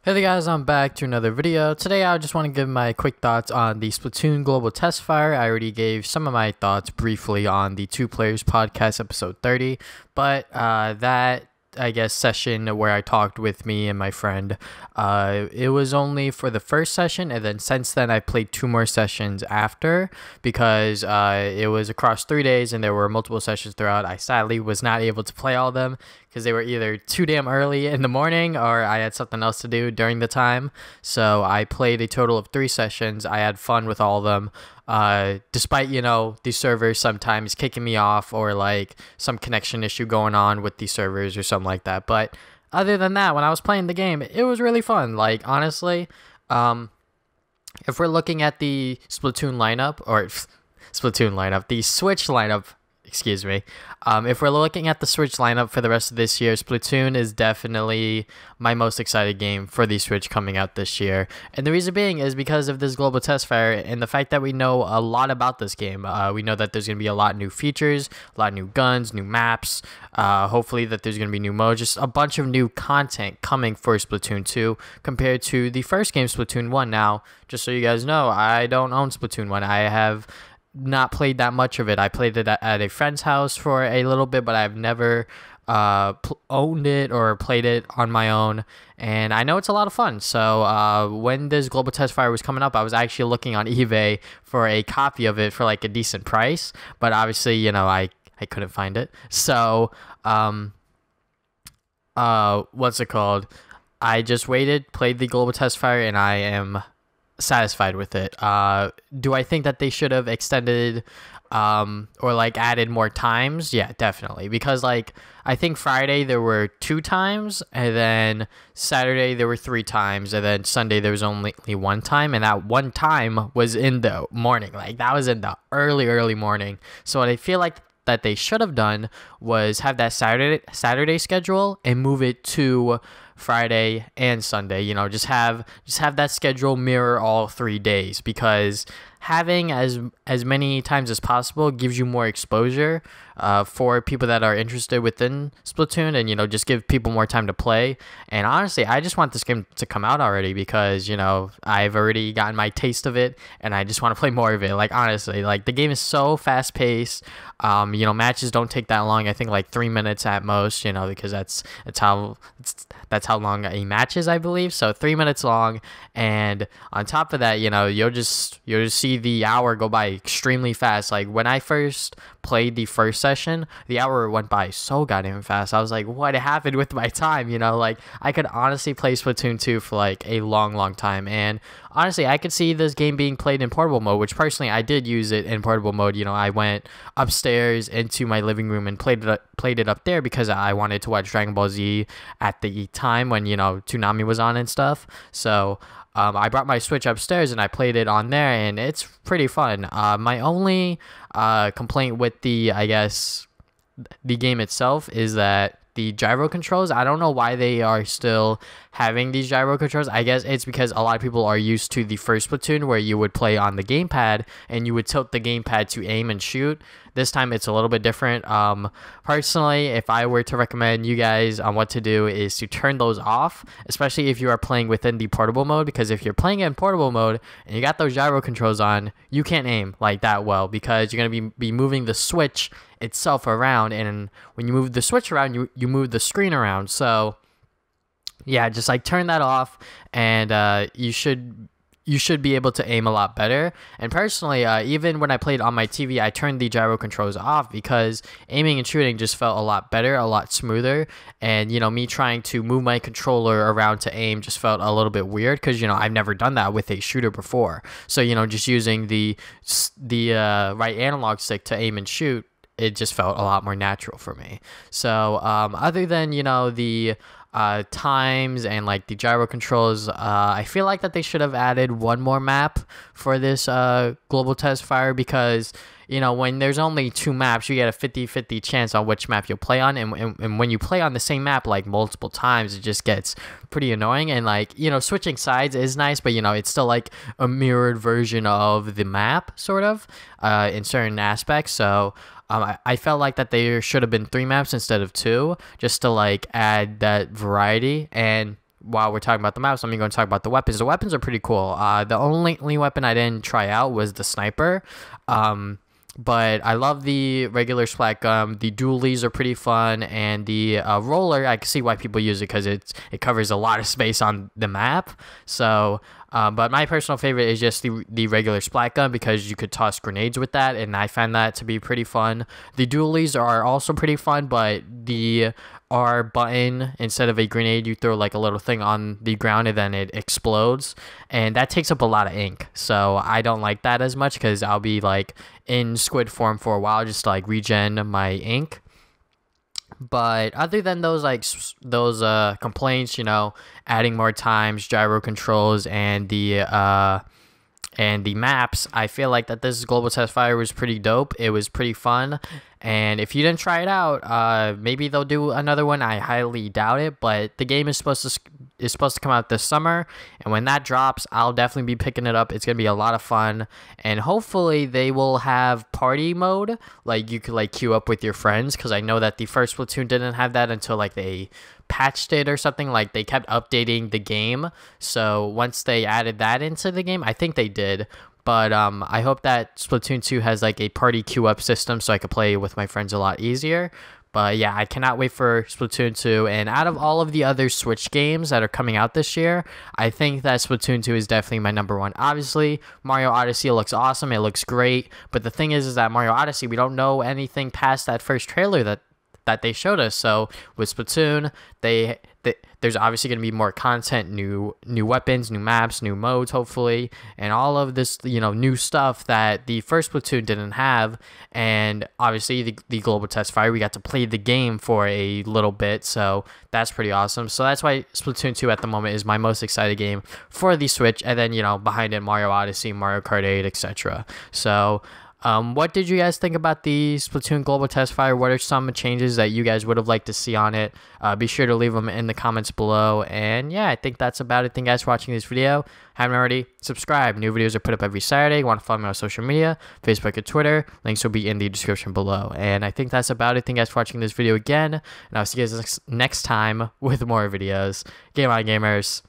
Hey there guys, I'm back to another video. Today I just want to give my quick thoughts on the Splatoon Global Testfire. I already gave some of my thoughts briefly on the Two Players Podcast episode 30, but that I guess session where I talked with me and my friend, it was only for the first session, and then since then I played two more sessions after because it was across 3 days and there were multiple sessions throughout. I sadly was not able to play all of them because they were either too damn early in the morning or I had something else to do during the time. So I played a total of 3 sessions. I had fun with all of them. Despite, the servers sometimes kicking me off or like some connection issue going on with the servers or something like that. But other than that, when I was playing the game, it was really fun. Like, honestly, if we're looking at the Splatoon lineup, the Switch lineup, excuse me. If we're looking at the Switch lineup for the rest of this year, Splatoon is definitely my most excited game for the Switch coming out this year. And the reason being is because of this Global Testfire and the fact that we know a lot about this game. We know that there's going to be a lot of new features, a lot of new guns, new maps, hopefully that there's going to be new modes, just a bunch of new content coming for Splatoon 2 compared to the first game, Splatoon 1. Now, just so you guys know, I don't own Splatoon 1. I have not played that much of it. I played it at a friend's house for a little bit, but I've never owned it or played it on my own, and I know it's a lot of fun. So when this Global Testfire was coming up, I was actually looking on eBay for a copy of it for like a decent price, but obviously I couldn't find it. So what's it called, I just waited, played the Global Testfire, and I am satisfied with it. Do I think that they should have extended or like added more times? Yeah, definitely, because like I think Friday there were 2 times, and then Saturday there were 3 times, and then Sunday there was only 1 time, and that 1 time was in the morning. Like, that was in the early morning. So what I feel like that they should have done was have that Saturday schedule and move it to Friday and Sunday. Just have that schedule mirror all 3 days, because having as many times as possible gives you more exposure for people that are interested within Splatoon, and just give people more time to play. And honestly, I just want this game to come out already, because I've already gotten my taste of it and I just want to play more of it. Like, honestly, like, the game is so fast paced. Matches don't take that long. I think like 3 minutes at most, because that's how long a match is, I believe. So 3 minutes long, and on top of that, you'll just see the hour go by extremely fast. Like, when I first played the first session, the hour went by so goddamn fast. I was like, what happened with my time? Like, I could honestly play Splatoon 2 for like a long time. And honestly, I could see this game being played in portable mode, which personally I did use it in portable mode. I went upstairs into my living room and played it up there because I wanted to watch Dragon Ball Z at the time when Toonami was on and stuff. So I brought my Switch upstairs and I played it on there, and it's pretty fun. My only complaint with the game itself is that the gyro controls, I don't know why they are still having these gyro controls. I guess it's because a lot of people are used to the first Splatoon where you would play on the gamepad and you would tilt the gamepad to aim and shoot. This time it's a little bit different. Personally, if I were to recommend you guys on what to do, is to turn those off, especially if you are playing within the portable mode, because if you're playing in portable mode and you got those gyro controls on, you can't aim like that well, because you're going to be moving the Switch itself around, and when you move the Switch around, you move the screen around. So yeah, just like turn that off, and you should be able to aim a lot better. And personally, even when I played on my TV, I turned the gyro controls off because aiming and shooting just felt a lot better, a lot smoother. And me trying to move my controller around to aim just felt a little bit weird, because I've never done that with a shooter before. So just using the right analog stick to aim and shoot, it just felt a lot more natural for me. So other than the times and like the gyro controls, I feel like that they should have added one more map for this Global Testfire, because when there's only 2 maps, you get a 50-50 chance on which map you'll play on, and when you play on the same map like multiple times, it just gets pretty annoying. And like, switching sides is nice, but it's still like a mirrored version of the map, sort of, in certain aspects. So I felt like that there should have been 3 maps instead of 2, just to like add that variety. And while we're talking about the maps, I'm going to talk about the weapons. The weapons are pretty cool. The only weapon I didn't try out was the sniper. But I love the regular splat gun. The dualies are pretty fun, and the roller, I can see why people use it because it covers a lot of space on the map. So, but my personal favorite is just the regular splat gun because you could toss grenades with that, and I find that to be pretty fun. The dualies are also pretty fun, but the R button, instead of a grenade, you throw like a little thing on the ground and then it explodes, and that takes up a lot of ink. So I don't like that as much because I'll be like in squid form for a while just to like regen my ink. But other than those complaints, adding more times, gyro controls, and the maps, I feel like that this Global Testfire was pretty dope. It was pretty fun, and if you didn't try it out, maybe they'll do another one. I highly doubt it, but the game is supposed to come out this summer, and when that drops, I'll definitely be picking it up. It's gonna be a lot of fun, and hopefully they will have party mode, like you could like queue up with your friends, because I know that the first Splatoon didn't have that until like they patched it or something. Like they kept updating the game, so once they added that into the game, I think they did. But I hope that Splatoon 2 has like a party queue up system so I could play with my friends a lot easier. But yeah, I cannot wait for Splatoon 2. And out of all of the other Switch games that are coming out this year, I think that Splatoon 2 is definitely my number one. Obviously, Mario Odyssey looks awesome. It looks great. But the thing is that Mario Odyssey, we don't know anything past that first trailer that they showed us. So with Splatoon, there's obviously going to be more content, new weapons, new maps, new modes, hopefully, and all of this, new stuff that the first Splatoon didn't have. And obviously the Global Testfire, we got to play the game for a little bit, so that's pretty awesome. So that's why Splatoon 2 at the moment is my most excited game for the Switch, and then, behind it, Mario Odyssey, Mario Kart 8, etc. So what did you guys think about the Splatoon Global Testfire? What are some changes that you guys would have liked to see on it? Be sure to leave them in the comments below. And yeah, I think that's about it. Thank you guys for watching this video. Haven't already, subscribe. New videos are put up every Saturday. You want to follow me on social media, Facebook and Twitter. Links will be in the description below. And I think that's about it. Thank you guys for watching this video again. And I'll see you guys next time with more videos. Game on, gamers.